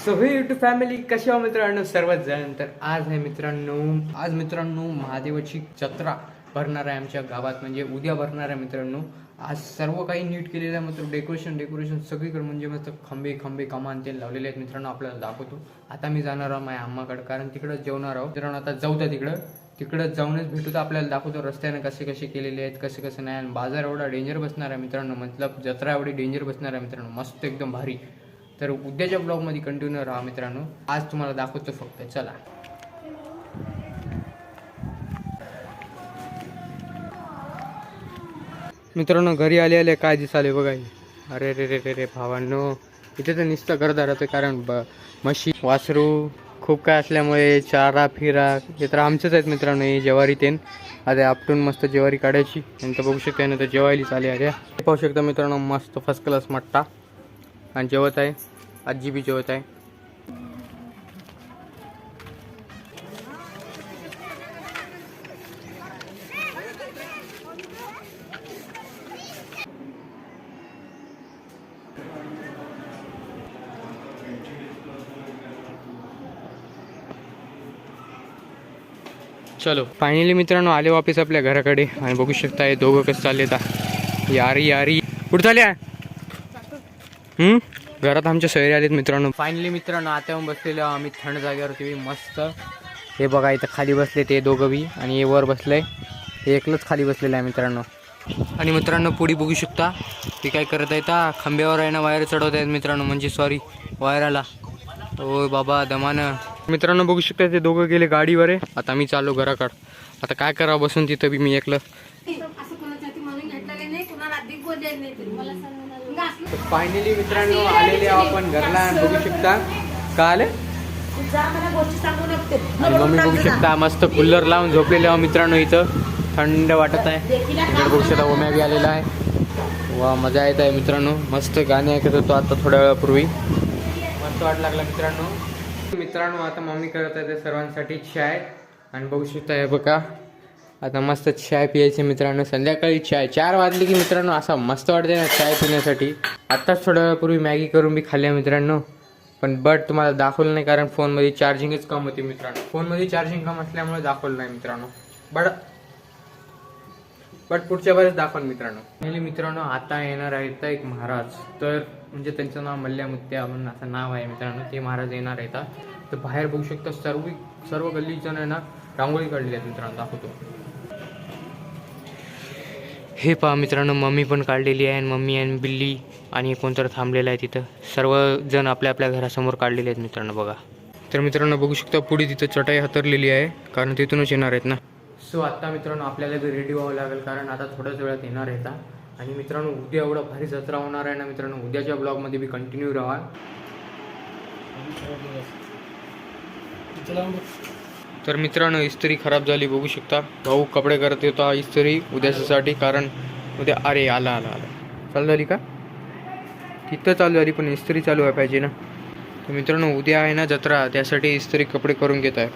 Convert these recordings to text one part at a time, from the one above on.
So हे YouTube family कशी आहो मित्रांनो सर्वच जण. तर आज मित्रांनो महादेवाची जत्रा भरणार आहे आमच्या गावात, म्हणजे उद्या भरणार आहे मित्रांनो. आज सर्व काही नीट केलेलं आहे, मतलब डेकोरेशन सगळीकडे म्हणजे मस्त खंबे कमान ते लावलेले आहेत मित्रांनो. आपल्याला दाखवतो. आता मी जाणार आहोत माझ्या अम्माकडे, कारण तिकडं जेवणार आहोत मित्रांनो. आता जाऊ द्या तिकडं जाऊनच भेटू, तर आपल्याला दाखवतो रस्त्याने कसे केलेले आहेत, कसे नाही. आणि बाजार एवढा डेंजर बसणार आहे मित्रांनो, मतलब जत्रा एवढी डेंजर बसणार आहे मित्रांनो, मस्त एकदम भारी. तर उद्याच्या ब्लॉगमध्ये कंटिन्यू राहा मित्रांनो. आज तुम्हाला दाखवतो फक्त, चला. मित्रांनो घरी आले काय दिसाले बघा. अरे रे भावांनो, इथे तर नुसतं करता राहतं, कारण म्हशी वासरू खूप काय असल्यामुळे चारा फिरा हे तर आमचंच आहेत मित्रांनो. हे ज्वारी तेन आता आपटून मस्त ज्वारी काढायची, नंतर बघू शकता ना, तर जेवायला आले अरे पाहू शकता मित्रांनो. मस्त फर्स्ट क्लास मट्टा आणि जेवत आहे, आजी बी जेवत आहे. चलो फायनली मित्रांनो आले वापस आपल्या घराकडे. आणि बघू शकता हे दोघं कसं चालले आता. यारी कुठं चालल्या? घरात आमच्या सैरी आलेत मित्रांनो. फायनली मित्रांनो आता येऊन बसलेलो आम्ही थंड जागेवरती मस्त. हे बघा इथं खाली बसले ते दोघं बी, आणि हे वर बसलंय, हे एकलंच खाली बसलेलं आहे मित्रांनो. आणि मित्रांनो पुढे बघू शकता ते काय करत आहेत, खांब्यावर आहे ना वायर चढवत आहेत मित्रांनो, म्हणजे सॉरी वायराला. ओ बाबा दमानं. मित्रांनो बघू शकता ते दोघं गेले गाडीवर आहे. आता मी चाललो घराकडं. आता काय करावं बसून तिथं बी मी एकलं. फायनली मित्रांनो आलेले आपण घरला. बघू शकता का आले, आणि मम्मी बघू शकता मस्त कूलर लावून झोपलेले आहो मित्रांनो. इथं थंड वाटत आहे. इकडे बघू शकता ओम्या बी आलेला आहे. वा मजा येत आहे मित्रांनो. मस्त गाणे ऐकत होतो आता थोड्या वेळापूर्वी, मस्त वाट लागला मित्रांनो. आता मम्मी करत आहे ते सर्वांसाठी चाय, आणि बघू शकता हे बघा आता मस्त चाय पियायचे मित्रांनो. संध्याकाळी चाय 4 वाजले की मित्रांनो असा मस्त वाटते ना चाय पिण्यासाठी. आत्ताच थोड्या वेळापूर्वी मॅगी करून बी खाल्ल्या मित्रांनो, पण तुम्हाला दाखवलं नाही, कारण फोनमध्ये चार्जिंगच कम होती मित्रांनो. फोनमध्ये चार्जिंग कम असल्यामुळे दाखवलं नाही मित्रांनो. बट पुढच्या वेळेस दाखवलं मित्रांनो. पहिले मित्रांनो आता येणार आहेत एक महाराज, तर म्हणजे त्यांचं नाव मल्ल्यामुत्या म्हणून असं नाव आहे मित्रांनो. ते महाराज येणार आहेत. तर बाहेर बघू शकता सर्व गल्लीजण आहे ना रांगोळी काढलेली आहेत मित्रांनो, दाखवतो. हे पहा मित्रांनो मम्मी पण काढलेली आहे, आणि मम्मी आणि बिल्ली आणि कोणतरी थांबलेलं आहे तिथं. सर्वजण आपल्या घरासमोर काढलेले आहेत मित्रांनो बघा. तर मित्रांनो बघू शकता पुढे तिथं चटाई हातरलेली आहे, कारण तिथूनच येणार आहेत ना. सो आता मित्रांनो आपल्याला बी रेडी व्हावं लागेल, कारण आता थोड्याच वेळात येणार आहेत. आणि मित्रांनो उद्या एवढा भारी जत्रा होणार आहे ना मित्रांनो. उद्याच्या ब्लॉगमध्ये बी कंटिन्यू राहा. तर मित्रांनो इस्त्री खराब झाली, बघू शकता. भाऊ कपडे करत होता इस्त्री उद्याच्यासाठी, कारण उद्या अरे आला चालू झाली का तिथं चालू झाली, पण इस्त्री चालू आहे पाहिजे ना. तर मित्रांनो उद्या आहे ना जत्रा, त्यासाठी इस्त्री कपडे करून घेत आहे.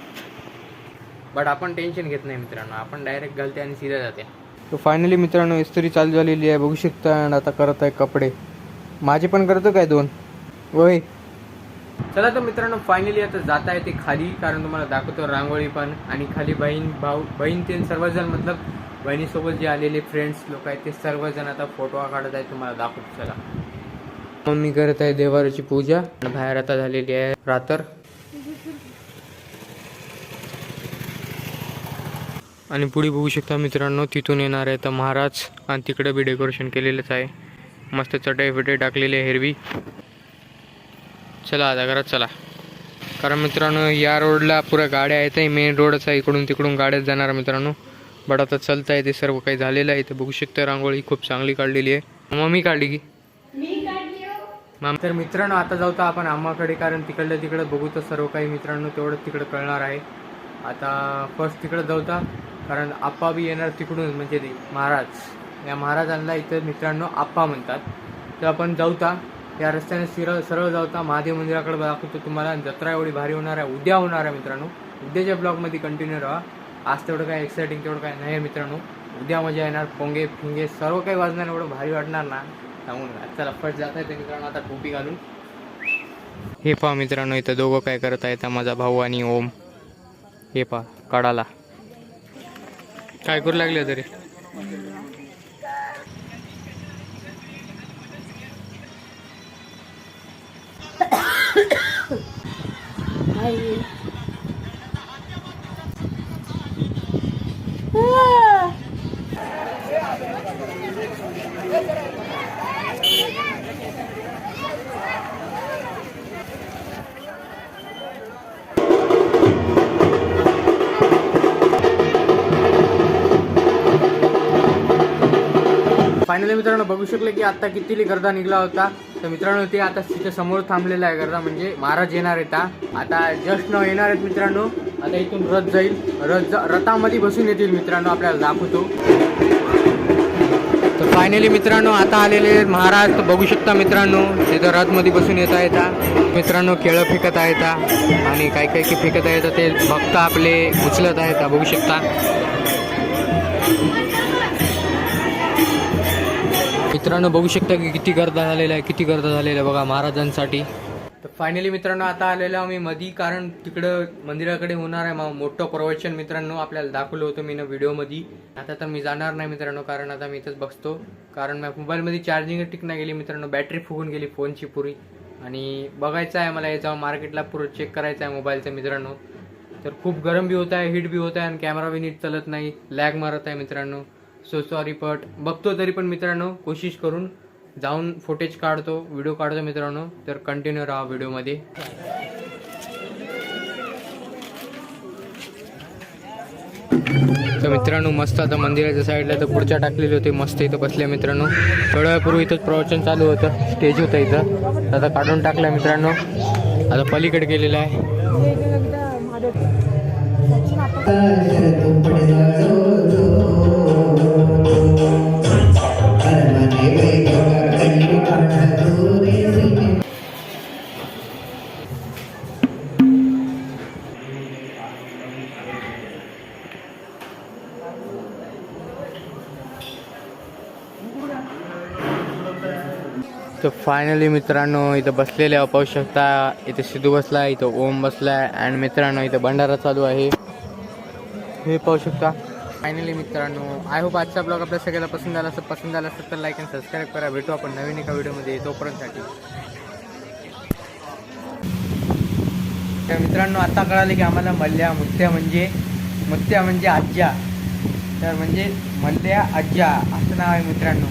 बट आपण टेन्शन घेत नाही मित्रांनो, आपण डायरेक्ट घालते आणि सीधा जाते. तर फायनली मित्रांनो इस्त्री चालू झालेली आहे, बघू शकता. आणि आता करत आहे कपडे. माझे पण करतो काय 2 वय. चला तर मित्रांनो फायनली आता जात आहे ते खाली, कारण तुम्हाला दाखवतो रांगोळी पण. आणि खाली बहीण ते सर्वजण, मतलब बहिणीसोबत जे आलेले फ्रेंड्स लोक आहेत ते सर्वजण आता फोटो काढत आहेत, तुम्हाला दाखवतो. चला. मम्मी करत आहे देवाची पूजा, आणि बाहेर आता झालेली आहे रात्र. आणि पुढे बघू शकता मित्रांनो तिथून येणार आहे तर महाराज, आणि तिकडे बी डेकोरेशन केलेलंच आहे. मस्त चटई टाकलेली आहे हिरवी. चला आता घरात चला, कारण मित्रांनो या रोडला पुऱ्या गाड्या आहेत. मेन रोडच आहे, इकडून तिकडून गाड्याच जाणार मित्रांनो. बट आता चालतं आहे ते सर्व काही झालेलं आहे. ते बघू शकता रांगोळी खूप चांगली काढलेली आहे. मम्मी काढली की तर मित्रांनो आता जाऊ तर आपण अम्माकडे, कारण तिकडं बघू तर सर्व काही मित्रांनो तेवढं तिकडं कळणार आहे. आता फर्स्ट तिकडं जाऊ तर, कारण आप्पा बी येणार तिकडून, म्हणजे ते महाराज. या महाराजांना इथं मित्रांनो आप्पा म्हणतात. तर आपण जाऊ तर या रस्त्याने सरळ जाऊता महादेव मंदिराकडे दाखवतो तुम्हाला. जत्रा एवढी भारी होणार आहे, उद्या होणार आहे मित्रांनो. उद्याच्या ब्लॉगमध्ये कंटिन्यू राहा. आज तेवढं काय एक्साइटिंग तेवढं काय नाही मित्रांनो. उद्या मजा येणार, पोंगे फिंगे सर्व काही वाजणार, एवढं भारी वाटणार ना सांगून. चला फट जात आहे ते मित्रांनो आता टोपी घालून. हे पहा मित्रांनो, इथं दोघं काय करत आहेत, माझा भाऊ आणि ओम. हे पहा कडाला काय करू लागले तरी. फायनली मित्रांनो बघू शकले की आता किती गर्दा निघला होता. तर मित्रांनो ते आता तिथे समोर थांबलेला आहे गर्दा, म्हणजे महाराज येणार आहेत. आता जस्ट न येणार आहेत मित्रांनो. आता इथून रथ जाईल, रथामध्ये बसून येतील मित्रांनो, आपल्याला दाखवतो. तर फायनली मित्रांनो आता आलेले महाराज बघू शकता मित्रांनो, तिथं रथमध्ये बसून येता येता मित्रांनो केळं फेकत आहेत आणि काही काही फेकत आहेत. ते भक्त आपले उचलत आहेत बघू शकता मित्रांनो. बघू शकता की किती गर्दा झालेला आहे, किती गर्दा झालेला आहे बघा महाराजांसाठी. तर फायनली मित्रांनो आता आलेलो आम्ही मधी, कारण तिकडं मंदिराकडे होणार आहे मोठं प्रवचन मित्रांनो, आपल्याला दाखवलं होतं मी ना व्हिडिओमध्ये. आता तर मी जाणार नाही मित्रांनो, कारण आता मी इथंच बसतो, कारण मोबाईलमध्ये चार्जिंग टिक नाही गेली मित्रांनो, बॅटरी फुगून गेली फोनची पुरी. आणि बघायचं आहे मला याचा मार्केटला पुरं चेक करायचं आहे मोबाईलचं मित्रांनो. तर खूप गरम बी होत आहे, हीट बी होत आहे आणि कॅमेरा बी नीट चालत नाही, लॅग मारत आहे मित्रांनो. सो सॉरी, बट बघतो तरी पण मित्रांनो कोशिश करून जाऊन फुटेज काढतो, व्हिडिओ काढतो मित्रांनो. तर कंटिन्यू राहा व्हिडिओमध्ये. तर मित्रांनो मस्त आता मंदिराच्या साईडला तर पुढच्या टाकलेले होते, मस्त इथं बसले मित्रांनो. थोड्या वेळापूर्वी इथंच प्रवचन चालू होतं, स्टेज होतं इथं, आता काढून टाकलं मित्रांनो. आता पलीकडे गेलेलं आहे. तर फायनली मित्रांनो इथं बसलेले पाहू शकता, इथं सिद्धू बसला, इथं ओम बसलाय आणि मित्रांनो इथं भंडारा चालू आहे, हे पाहू शकता. फायनली मित्रांनो आय होप आजचा ब्लॉग आपल्या सगळ्याला पसंत झाला असेल तर लाईक आणि सबस्क्राईब करा. भेटू आपण नवीन एका व्हिडिओमध्ये, तोपर्यंतसाठी. तर मित्रांनो आता कळाले की आम्हाला मुत्या म्हणजे आज्या, तर म्हणजे मल्ल्या आज्या असं नाव आहे मित्रांनो.